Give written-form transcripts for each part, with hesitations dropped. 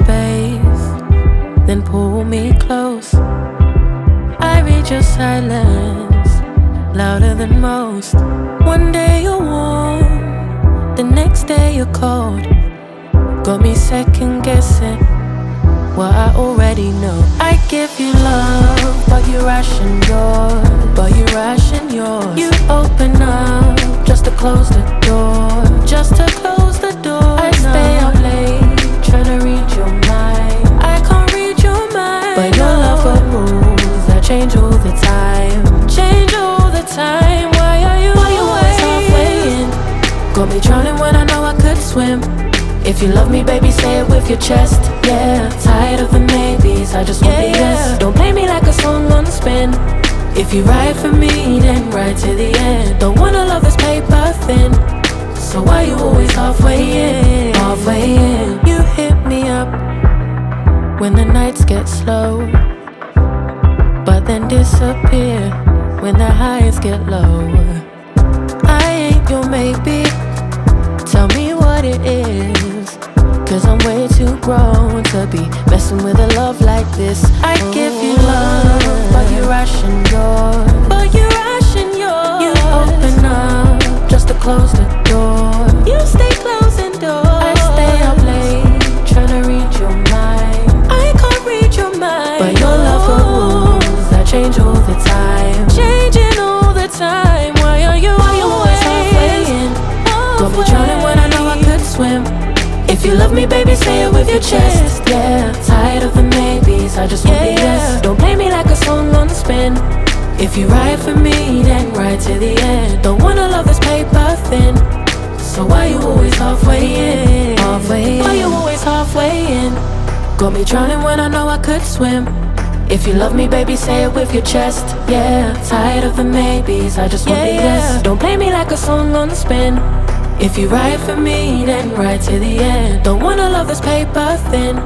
space, then pull me close. I read your silence, louder than most. One day you're warm, the next day you're cold. Got me second guessing what I already know. I give you love, but you ration yours. But you ration yours. You open up just to close the door. Just to close the door. I stay up late trying to read your mind. I can't read your mind, but your love got rules that change all the time. Change all the time. Why are you always halfway in? Got me drowning when I know I could swim. If you love me, baby, say it with your chest. Yeah, tired of the maybes, I just want the yes. Don't play me like a song on spin. If you ride for me, then ride to the end. Don't wanna love this paper thin, so why you always halfway in? Halfway in. You hit me up when the nights get slow, but then disappear when the highs get low. I ain't your maybe, tell me what it is, 'cause I'm way too grown to be messing with a love like this. I give you love, but you ration yours. But you ration yours. You open up just to close the door. You stay closing doors. I stay up late trying to read your mind. I can't read your mind, but your love got rules that change all the time. Changing all the time. Why are you always halfway in? Got me drowning when I know I could swim. If you love me, baby, say it with your chest. Yeah, tired of the maybes, I just want the yes. Don't play me like a song on spin. If you ride for me, then ride to the end. Don't wanna love this paper thin, so why you always halfway in? Halfway in. Why you always halfway in? Got me drowning when I know I could swim. If you love me, baby, say it with your chest. Yeah, tired of the maybes, I just want the yes. Don't play me like a song on spin. If you ride for me, then ride to the end. Don't wanna love this paper thin,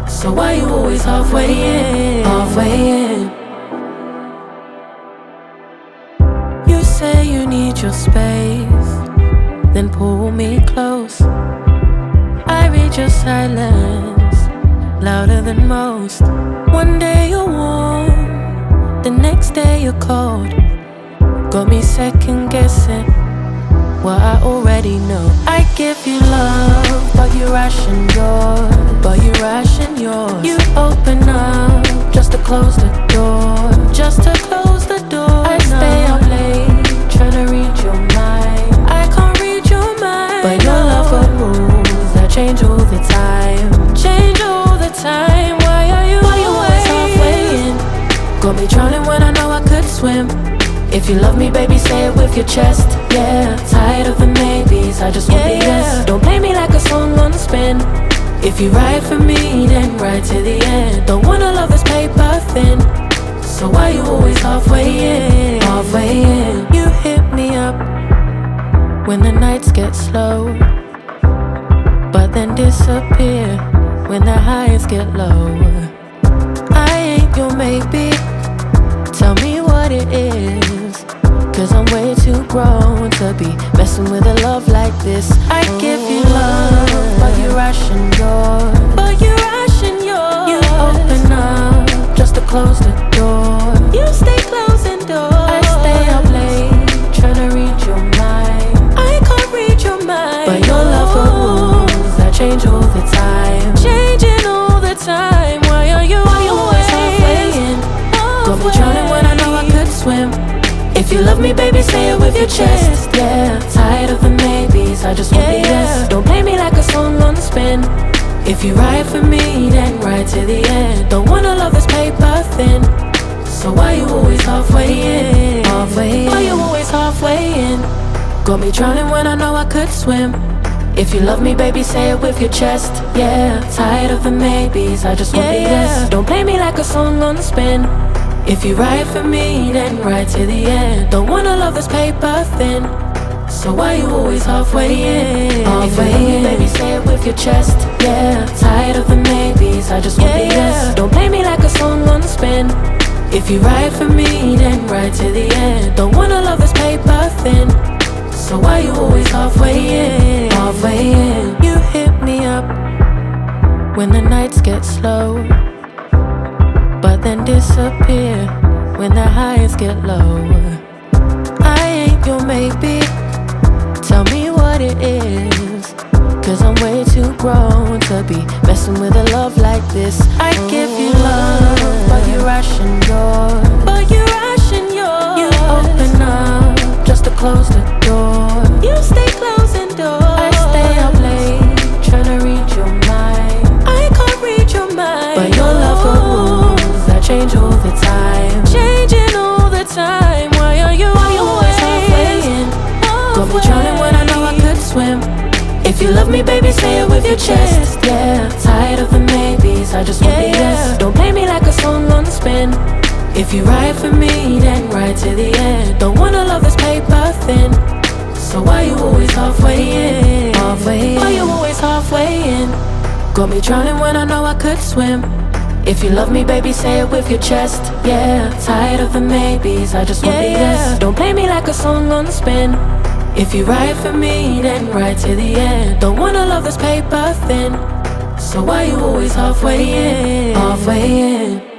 so why you always halfway in? Halfway in. You say you need your space, then pull me close. I read your silence, louder than most. One day you're warm, the next day you're cold. Got me second guessing what I already know. I give you love, but you ration yours. But you ration yours. You open up just to close the door. Just to close the door. I stay up late trying to read your mind. I can't read your mind, but your love got rules that change all the time. Change all the time. Why are you always halfway in? Got me drowning when I know I could swim. If you love me, baby, say it with your chest. Yeah, tired of the maybes, I just want the yes. Don't play me like a song on spin. If you ride for me, then ride to the end. Don't wanna love this paper thin, so why you always halfway in? Halfway in. You hit me up when the nights get slow, but then disappear when the highs get low. I ain't your maybe, tell me what it is, 'cause I'm way too grown to be messing with a love like this. I give you love, but you ration yours. But you ration yours. You open up just to close the door. You stay closing doors. I stay up late trying to read your mind. I can't read your mind, but your love got rules that change all the time. Changing all the time. Why are you always halfway in? Got me drowning when I know I could swim. If you love me, baby, say it with your chest. Yeah, tired of the maybes, I just want the yes. Don't play me like a song on spin. If you ride for me, then ride to the end. Don't wanna love this paper thin, so why you always halfway in? Halfway in. Why you always halfway in? Got me drowning when I know I could swim. If you love me, baby, say it with your chest. Yeah, tired of the maybes, I just want the yes. Don't play me like a song on spin. If you ride for me, then ride to the end. Don't wanna love this paper thin, so why you always halfway in? Halfway in. Baby, say it with your chest. Yeah, tired of the maybes, I just want the yes. Don't play me like a song on spin. If you ride for me, then ride to the end. Don't wanna love this paper thin, so why you always halfway in? Halfway in. You hit me up when the nights get slow, but then disappear when the highs get low. I ain't your maybe, tell me what it is, 'cause I'm way too grown to be messing with a love like this. I give you love, but you ration yours. You open up just to close the door. You stay closing doors. I stay up late trying to read your mind. I can't read your mind, but your love got rules that change all the time. Changing all the time. Why are you always halfway in? Got me drowning when I know I could swim. If you love me, baby, say it with your chest. Yeah, tired of the maybes, I just want the yes. Don't play me like a song on spin. If you ride for me, then ride to the end. Don't wanna love this paper thin, so why you always halfway in? Why you always halfway in? Got me drowning when I know I could swim. If you love me, baby, say it with your chest. Yeah, tired of the maybes, I just want the yes. Don't play me like a song on spin. If you ride for me, then ride to the end. Don't wanna love this paper thin, so why you always halfway in? Halfway in.